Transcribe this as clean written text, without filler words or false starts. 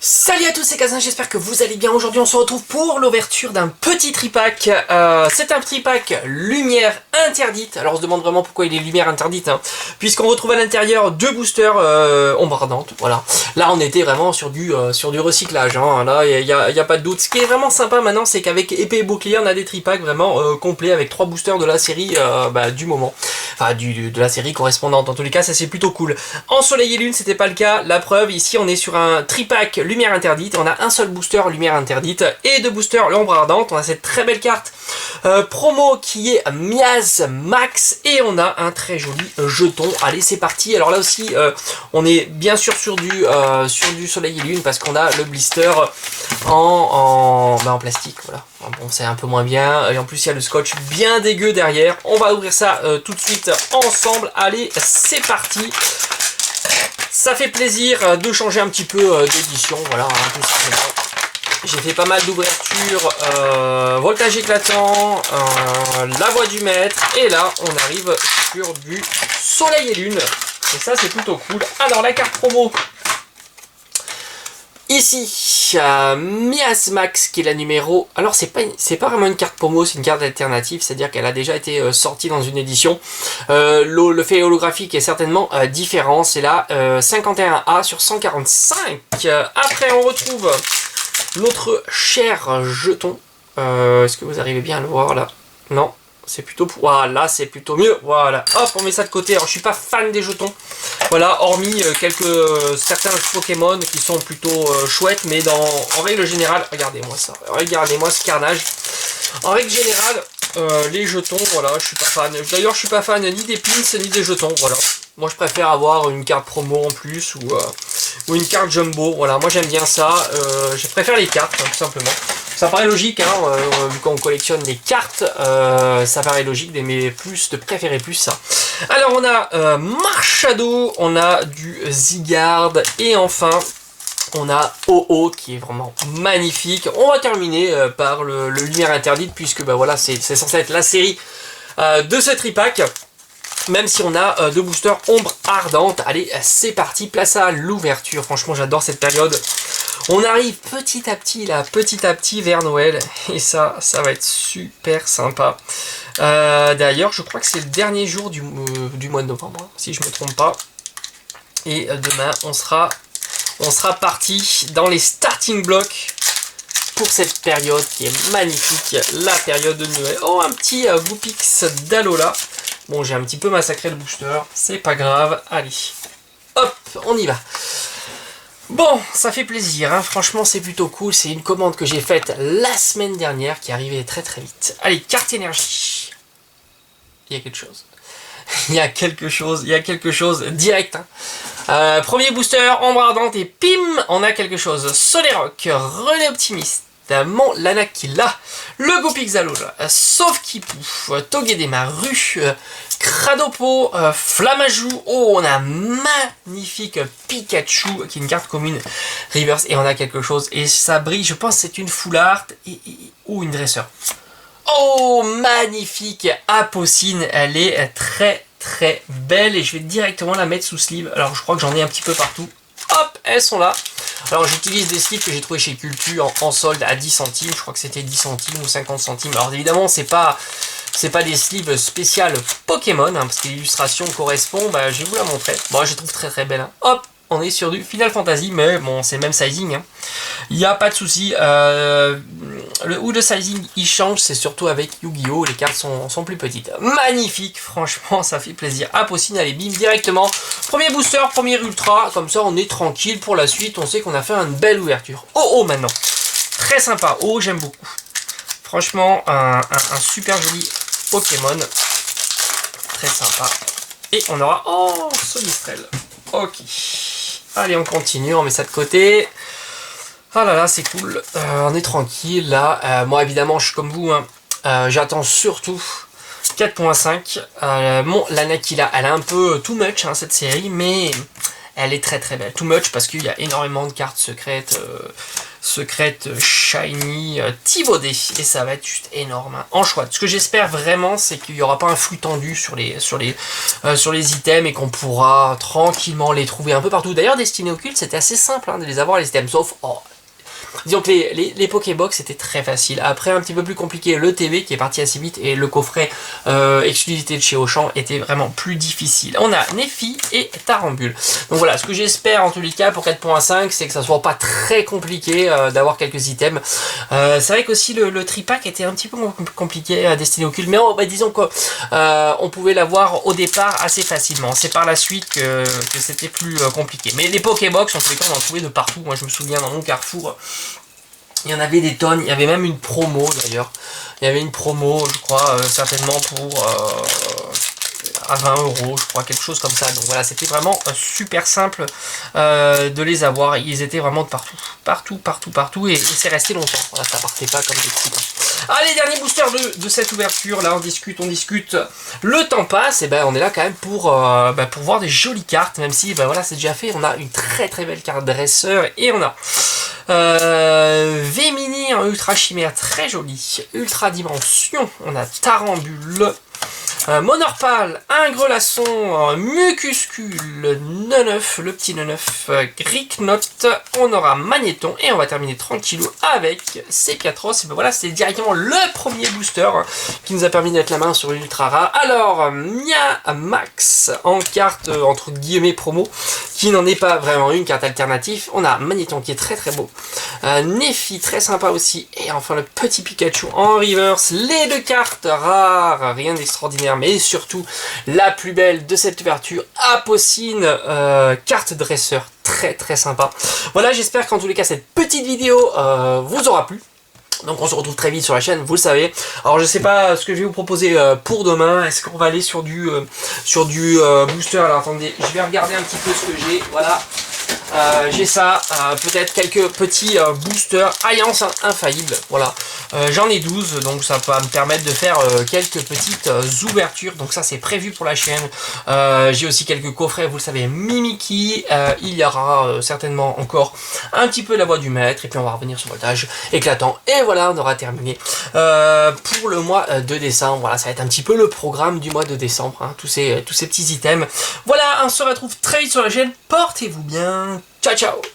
Salut à tous, c'est Kazin, j'espère que vous allez bien. Aujourd'hui on se retrouve pour l'ouverture d'un petit tripack. C'est un tripack lumière interdite. Alors on se demande vraiment pourquoi il est lumière interdite, hein, puisqu'on retrouve à l'intérieur deux boosters ombre ardente. Voilà. Là on était vraiment sur du recyclage, hein. Là il y a pas de doute. Ce qui est vraiment sympa maintenant, c'est qu'avec épée et bouclier on a des tripacks vraiment complets avec trois boosters de la série du moment. Enfin de la série correspondante. En tous les cas ça c'est plutôt cool. En soleil et lune c'était pas le cas. La preuve, ici on est sur un tripack lumière interdite, on a un seul booster lumière interdite et deux boosters l'ombre ardente. On a cette très belle carte promo qui est Mias Max et on a un très joli jeton. Allez, c'est parti. Alors là aussi on est bien sûr sur du soleil et lune parce qu'on a le blister en plastique. Voilà. Bon, c'est un peu moins bien et en plus il y a le scotch bien dégueu derrière. On va ouvrir ça tout de suite ensemble. Allez, c'est parti. Ça fait plaisir de changer un petit peu d'édition, voilà, hein, tout simplement. J'ai fait pas mal d'ouvertures, voltage éclatant, la voix du maître, et là on arrive sur du soleil et lune, et ça c'est plutôt cool. Alors la carte promo, ici, Mias Max qui est la numéro... Alors c'est pas vraiment une carte promo, c'est une carte alternative, c'est-à-dire qu'elle a déjà été sortie dans une édition. Le fait holographique est certainement différent, c'est là 51A sur 145. Après on retrouve notre cher jeton. Est-ce que vous arrivez bien à le voir là? Non, c'est plutôt... Voilà, c'est plutôt mieux. Voilà, hop, on met ça de côté. Alors je suis pas fan des jetons. Voilà, hormis certains Pokémon qui sont plutôt chouettes, mais en règle générale, regardez-moi ça, regardez-moi ce carnage. En règle générale, les jetons, voilà, je suis pas fan. D'ailleurs, je suis pas fan ni des pins ni des jetons, voilà. Moi, je préfère avoir une carte promo en plus ou une carte jumbo. Voilà, moi j'aime bien ça. Je préfère les cartes, hein, tout simplement. Ça paraît logique, hein, vu qu'on collectionne les cartes, ça paraît logique d'aimer plus, de préférer plus ça. Alors on a Marshado, on a du Zygarde et enfin on a OO qui est vraiment magnifique. On va terminer par le lumière interdite puisque voilà, c'est censé être la série de ce tripack. Même si on a deux boosters ombre ardente. Allez, c'est parti, place à l'ouverture. Franchement, j'adore cette période. On arrive petit à petit vers Noël. Et ça va être super sympa. D'ailleurs, je crois que c'est le dernier jour du mois de novembre, hein, si je ne me trompe pas. Et demain, on sera parti dans les starting blocks pour cette période qui est magnifique, la période de Noël. Oh, un petit Goopix d'Alola. Bon, j'ai un petit peu massacré le booster, c'est pas grave. Allez, hop, on y va. Bon, ça fait plaisir, hein. Franchement, c'est plutôt cool. C'est une commande que j'ai faite la semaine dernière qui arrivait très très vite. Allez, carte énergie. Il y a quelque chose. Il y a quelque chose direct, hein. Premier booster, ombre ardente et pim, on a quelque chose. Solerock, relais optimiste, mon Lanakila, le Gopixalola, Sauf-Kipou, Togedema, Rue, Cradopo, Flamajou. Oh, on a magnifique Pikachu qui est une carte commune reverse et on a quelque chose et ça brille. Je pense que c'est une full art ou une dresseur. Oh, magnifique Apocine, elle est très très belle et je vais directement la mettre sous sleeve. Alors je crois que j'en ai un petit peu partout. Hop, elles sont là. Alors j'utilise des sleeves que j'ai trouvé chez Cultu en solde à 10 centimes. Je crois que c'était 10 centimes ou 50 centimes. Alors évidemment c'est pas des sleeves spéciales Pokémon, hein, parce que l'illustration correspond, je vais vous la montrer. Bon, je la trouve très très belle, hein. Hop, on est sur du Final Fantasy, mais bon, c'est le même sizing, hein. Il n'y a pas de souci. Le sizing il change, c'est surtout avec Yu-Gi-Oh! Les cartes sont plus petites. Magnifique, franchement, ça fait plaisir. Apocine, allez, bim, directement. Premier booster, premier ultra, comme ça on est tranquille pour la suite. On sait qu'on a fait une belle ouverture. Oh, maintenant. Très sympa. Oh, j'aime beaucoup. Franchement, un super joli Pokémon. Très sympa. Et on aura... Oh, Sonistrel. Ok. Allez, on continue, on met ça de côté. Ah là là, c'est cool. On est tranquille là. Moi, évidemment, je suis comme vous, hein. J'attends surtout 4.5. Mon Lanakila, elle est un peu too much, hein, cette série, mais elle est très très belle. Too much parce qu'il y a énormément de cartes secrètes. Secret Shiny Thibaudet. Et ça va être juste énorme, hein, en choix. Ce que j'espère vraiment, c'est qu'il n'y aura pas un flux tendu sur les items et qu'on pourra tranquillement les trouver un peu partout. D'ailleurs, Destiny Occulte, c'était assez simple, hein, de les avoir les items, sauf... Oh, disons que les Pokébox c'était très facile. Après, un petit peu plus compliqué, le TV qui est parti assez vite et le coffret exclusivité de chez Auchan était vraiment plus difficile. On a Néphi et Tarambule. Donc voilà, ce que j'espère en tous les cas pour 4.5, c'est que ça soit pas très compliqué d'avoir quelques items. C'est vrai qu'aussi le tripack était un petit peu compliqué à Destiny Occulte, mais disons qu'on pouvait l'avoir au départ assez facilement. C'est par la suite que c'était plus compliqué. Mais les Pokébox, en tous les cas, on en trouvait de partout. Moi, je me souviens dans mon Carrefour, il y en avait des tonnes, il y avait même une promo d'ailleurs. Il y avait une promo, je crois, certainement pour à 20 €, je crois, quelque chose comme ça. Donc voilà, c'était vraiment super simple de les avoir. Ils étaient vraiment de partout, et c'est resté longtemps. Voilà, ça partait pas comme des petits pains. Allez, dernier booster de cette ouverture. Là, on discute. Le temps passe, et ben on est là quand même pour voir des jolies cartes, même si voilà, c'est déjà fait. On a une très belle carte dresseur et on a V-Mini en ultra chimère, très joli. Ultra dimension, on a Tarambule. Monorpal, un grelasson, Mucuscule, Neneuf, le petit Neneuf, Gricknot, on aura Magnéton et on va terminer tranquillou avec Sepiatros. Et ben voilà, c'était directement le premier booster qui nous a permis de mettre la main sur une ultra rare. Alors, Mia Max en carte entre guillemets promo, qui n'en est pas vraiment une carte alternative. On a Magnéton qui est très beau, Néphi très sympa aussi, et enfin le petit Pikachu en reverse. Les deux cartes rares, rien d'extraordinaire, mais surtout la plus belle de cette ouverture, Apocine, carte dresseur, très sympa. Voilà, j'espère qu'en tous les cas cette petite vidéo vous aura plu. Donc on se retrouve très vite sur la chaîne, vous le savez. Alors je sais pas ce que je vais vous proposer pour demain. Est-ce qu'on va aller sur du booster? Alors attendez, je vais regarder un petit peu ce que j'ai. Voilà. J'ai ça, peut-être quelques petits boosters Alliance infaillible, voilà. J'en ai 12, donc ça va me permettre de faire quelques petites ouvertures, donc ça c'est prévu pour la chaîne. J'ai aussi quelques coffrets, vous le savez, Mimikyu, il y aura certainement encore un petit peu la voix du maître, et puis on va revenir sur voltage éclatant, et voilà, on aura terminé pour le mois de décembre. Voilà, ça va être un petit peu le programme du mois de décembre, hein, tous ces petits items. Voilà, on se retrouve très vite sur la chaîne, portez-vous bien. Ciao ciao.